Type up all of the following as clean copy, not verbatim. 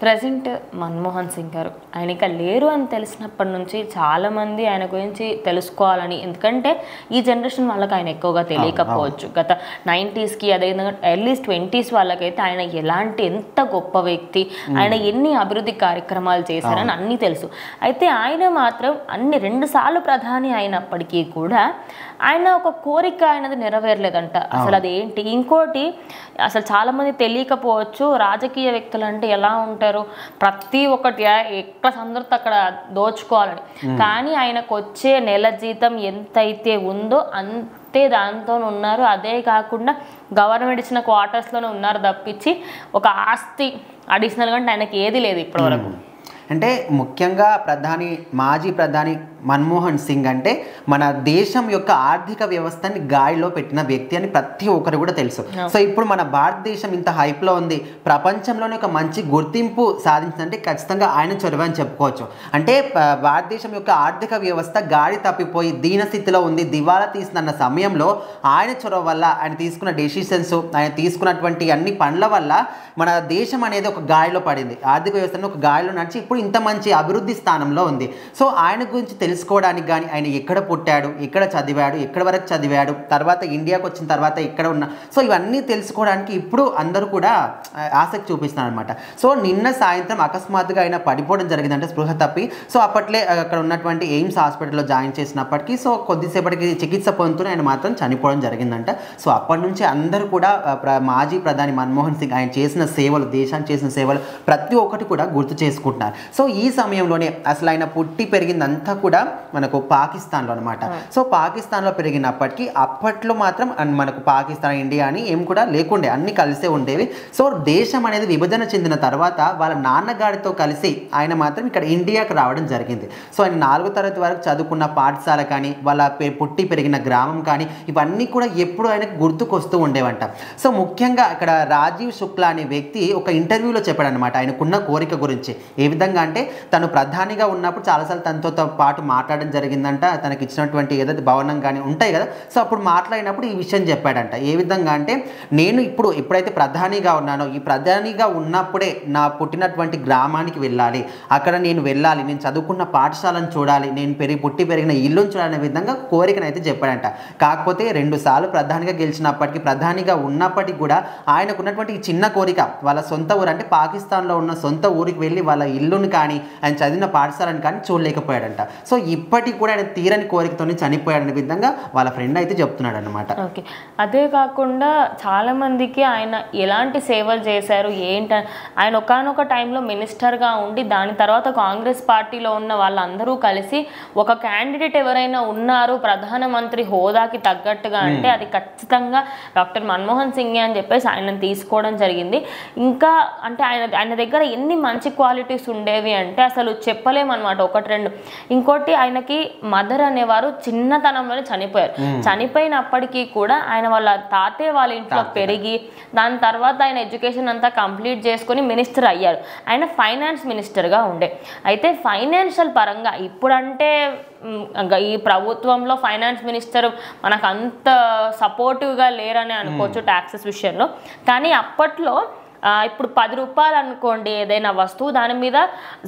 Present Manmohan Singh గారు ఆయన ఇక లేరు అని తెలిసినప్పటి నుంచి చాలామంది ఆయన గురించి తెలుసుకోవాలని, ఎందుకంటే ఈ జనరేషన్ వాళ్ళకి ఆయన ఎక్కువగా తెలియకపోవచ్చు. గత 90స్కి అదేవిధంగా ఎర్లీ 20s వాళ్ళకైతే ఆయన ఎంత గొప్ప వ్యక్తి, ఆయన ఎన్ని అభివృద్ధి కార్యక్రమాలు చేశారని అన్నీ తెలుసు. అయితే ఆయన మాత్రం 2 సార్లు ప్రధాని అయినప్పటికీ కూడా ఆయన ఒక కోరిక ఆయనది నెరవేరలేదంట. అసలు అదేంటి? ఇంకోటి అసలు చాలామంది తెలియకపోవచ్చు, రాజకీయ వ్యక్తులు అంటే ఎలా ఉంటారు, ప్రతి ఒక్కటి ఎక్కడ సందర్తో అక్కడ దోచుకోవాలని. కానీ ఆయనకు వచ్చే నెల జీతం ఎంతైతే ఉందో అంతే దాంతో ఉన్నారు. అదే కాకుండా గవర్నమెంట్ ఇచ్చిన క్వార్టర్స్లోనే ఉన్నారు తప్పించి ఒక ఆస్తి అడిషనల్గా అంటే ఆయనకి ఏది లేదు ఇప్పటివరకు. అంటే ముఖ్యంగా మాజీ ప్రధాని మన్మోహన్ సింగ్ అంటే మన దేశం యొక్క ఆర్థిక వ్యవస్థని గాడిలో పెట్టిన వ్యక్తి అని ప్రతి ఒక్కరు కూడా తెలుసు. సో ఇప్పుడు మన భారతదేశం ఇంత హైప్లో ఉంది, ప్రపంచంలోనే ఒక మంచి గుర్తింపు సాధించిందంటే ఖచ్చితంగా ఆయన చొరవ అని చెప్పుకోవచ్చు. అంటే భారతదేశం యొక్క ఆర్థిక వ్యవస్థ గాడి తప్పిపోయి దీనస్థితిలో ఉంది, దివాలా తీసిన సమయంలో ఆయన చొరవ వల్ల, ఆయన తీసుకున్న డెసిషన్స్, ఆయన తీసుకున్నటువంటి అన్ని పనుల వల్ల మన దేశం అనేది ఒక గాడిలో పడింది, ఆర్థిక వ్యవస్థను ఒక గాడిలో నడిచి ఇప్పుడు ఇంత మంచి అభివృద్ధి స్థానంలో ఉంది. సో ఆయన గురించి తెలుసుకోవడానికి కానీ, ఆయన ఎక్కడ పుట్టాడు, ఎక్కడ చదివాడు, ఎక్కడ వరకు చదివాడు, తర్వాత ఇండియాకి వచ్చిన తర్వాత ఎక్కడ ఉన్నా, సో ఇవన్నీ తెలుసుకోవడానికి ఇప్పుడు అందరూ కూడా ఆసక్తి చూపిస్తున్నారు అనమాట. సో నిన్న సాయంత్రం అకస్మాత్తుగా ఆయన పడిపోవడం జరిగిందంటే స్పృహ తప్పి. సో అప్పట్లే అక్కడ ఉన్నటువంటి ఎయిమ్స్ హాస్పిటల్లో జాయిన్ చేసినప్పటికీ సో కొద్దిసేపటికి చికిత్స పొందుతూ ఆయన మాత్రం చనిపోవడం జరిగిందంట. సో అప్పటి నుంచి అందరూ కూడా మాజీ ప్రధాని మన్మోహన్ సింగ్ ఆయన చేసిన సేవలు, దేశానికి చేసిన సేవలు ప్రతి ఒక్కటి కూడా గుర్తు చేసుకుంటున్నారు. సో ఈ సమయంలోనే అసలు ఆయన పుట్టి పెరిగిందంతా కూడా మనకు పాకిస్తాన్లో అనమాట. సో పాకిస్తాన్లో పెరిగినప్పటికీ అప్పట్లో మాత్రం మనకు పాకిస్తాన్, ఇండియా అని ఏం కూడా లేకుండే, అన్ని కలిసే ఉండేవి. సో దేశం అనేది విభజన చెందిన తర్వాత వాళ్ళ నాన్నగారితో కలిసి ఆయన మాత్రం ఇక్కడ ఇండియాకి రావడం జరిగింది. సో ఆయన 4వ తరగతి వరకు చదువుకున్న పాఠశాల కానీ, వాళ్ళ పుట్టి పెరిగిన గ్రామం కానీ ఇవన్నీ కూడా ఎప్పుడు ఆయనకు గుర్తుకొస్తూ ఉండేవంట. సో ముఖ్యంగా ఇక్కడ రాజీవ్ శుక్లా అనే వ్యక్తి ఒక ఇంటర్వ్యూలో చెప్పాడనమాట ఆయనకున్న కోరిక గురించి. ఏ విధంగా అంటే తను ప్రధానిగా ఉన్నప్పుడు చాలాసార్లు తనతో పాటు మాట్లాడడం జరిగిందంట. తనకి ఇచ్చినటువంటి ఏదైతే భవనం కానీ ఉంటాయి కదా, సో అప్పుడు మాట్లాడినప్పుడు ఈ విషయం చెప్పాడంట. ఏ విధంగా అంటే నేను ఎప్పుడైతే ప్రధానిగా ఉన్నానో, ఈ ప్రధానిగా ఉన్నప్పుడే నా పుట్టినటువంటి గ్రామానికి వెళ్ళాలి, అక్కడ నేను వెళ్ళాలి, నేను చదువుకున్న పాఠశాలను చూడాలి, నేను పుట్టి పెరిగిన ఇల్లును చూడాలనే విధంగా కోరికనైతే చెప్పాడంట. కాకపోతే 2 సార్లు ప్రధానిగా గెలిచినప్పటికీ, ప్రధానిగా ఉన్నప్పటికీ కూడా ఆయనకు ఉన్నటువంటి ఈ చిన్న కోరిక వాళ్ళ సొంత ఊరు అంటే పాకిస్తాన్లో ఉన్న సొంత ఊరికి వెళ్ళి వాళ్ళ ఇల్లుని కానీ, ఆయన చదివిన పాఠశాలను కానీ చూడలేకపోయాడంట. సో ఇప్పటికి కూడా ఆయన తీరని కోరికతోనే చనిపోయాడనే విధంగా వాళ్ళ ఫ్రెండ్ అయితే చెప్తున్నాడు అనమాట. ఓకే, అదే కాకుండా చాలామందికి ఆయన ఎలాంటి సేవలు చేశారు ఆయన ఒకానొక టైంలో మినిస్టర్గా ఉండి దాని తర్వాత కాంగ్రెస్ పార్టీలో ఉన్న వాళ్ళందరూ కలిసి ఒక క్యాండిడేట్ ఎవరైనా ఉన్నారు ప్రధానమంత్రి హోదాకి తగ్గట్టుగా అంటే అది ఖచ్చితంగా డాక్టర్ మన్మోహన్ సింగ్ అని చెప్పేసి ఆయన తీసుకోవడం జరిగింది. ఇంకా అంటే ఆయన దగ్గర ఎన్ని మంచి క్వాలిటీస్ ఉండేవి అంటే అసలు చెప్పలేమన్నమాట, 1-2. ఇంకోటి ఆయనకి మదర్ అనేవారు చిన్నతనంలోనే చనిపోయారు. చనిపోయినప్పటికీ కూడా ఆయన వాళ్ళ తాతయ్య వాళ్ళ ఇంట్లో పెరిగి దాని తర్వాత ఆయన ఎడ్యుకేషన్ అంతా కంప్లీట్ చేసుకొని మినిస్టర్ అయ్యారు. ఆయన ఫైనాన్స్ మినిస్టర్గా ఉండే. అయితే ఫైనాన్షియల్ పరంగా ఇప్పుడంటే ఈ ప్రభుత్వంలో ఫైనాన్స్ మినిస్టర్ మనకు అంత సపోర్టివ్గా లేరని అనుకోవచ్చు ట్యాక్సెస్ విషయంలో. కానీ అప్పట్లో ఇప్పుడు 10 రూపాయలు అనుకోండి ఏదైనా వస్తువు, దాని మీద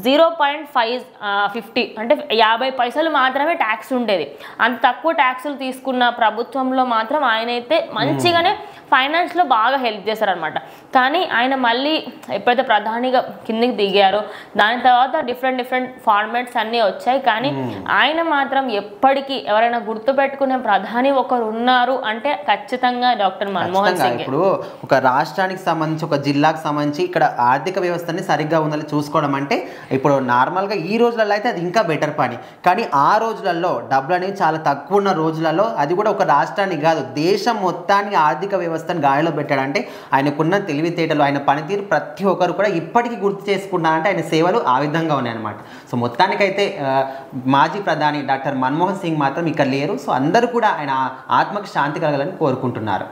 0.550 అంటే 50 పైసలు మాత్రమే ట్యాక్స్ ఉండేది. అంత తక్కువ ట్యాక్సులు తీసుకున్న ప్రభుత్వంలో మాత్రం ఆయన అయితే మంచిగానే ఫైనాన్స్లో బాగా హెల్ప్ చేశారనమాట. కానీ ఆయన మళ్ళీ ఎప్పుడైతే ప్రధానిగా కిందికి దిగారో దాని తర్వాత డిఫరెంట్ ఫార్మాట్స్ అన్నీ వచ్చాయి. కానీ ఆయన మాత్రం ఎప్పటికీ ఎవరైనా గుర్తుపెట్టుకునే ప్రధాని ఒకరు ఉన్నారు అంటే ఖచ్చితంగా డాక్టర్ మన్మోహన్ సింగ్. ఇప్పుడు ఒక రాష్ట్రానికి సంబంధించి, ఒక జిల్లాకు సంబంధించి ఇక్కడ ఆర్థిక వ్యవస్థని సరిగ్గా ఉందని చూసుకోవడం అంటే ఇప్పుడు నార్మల్గా ఈ రోజులలో అయితే అది ఇంకా బెటర్ పని. కానీ ఆ రోజులలో డబ్బులు అనేవి చాలా తక్కువ ఉన్న రోజులలో, అది కూడా ఒక రాష్ట్రానికి కాదు దేశం మొత్తానికి ఆర్థిక వ్యవస్థను గాడిలో పెట్టాడంటే ఆయనకున్న తెలివితేటలు, ఆయన పనితీరు ప్రతి ఒక్కరు కూడా ఇప్పటికీ గుర్తు చేసుకున్నారంటే ఆయన సేవలు ఆ విధంగా ఉన్నాయన్నమాట. సో మొత్తానికైతే మాజీ ప్రధాని డాక్టర్ మన్మోహన్ సింగ్ మాత్రం ఇక్కడ లేరు. సో అందరూ కూడా ఆయన ఆత్మకు శాంతి కలగాలని కోరుకుంటున్నారు.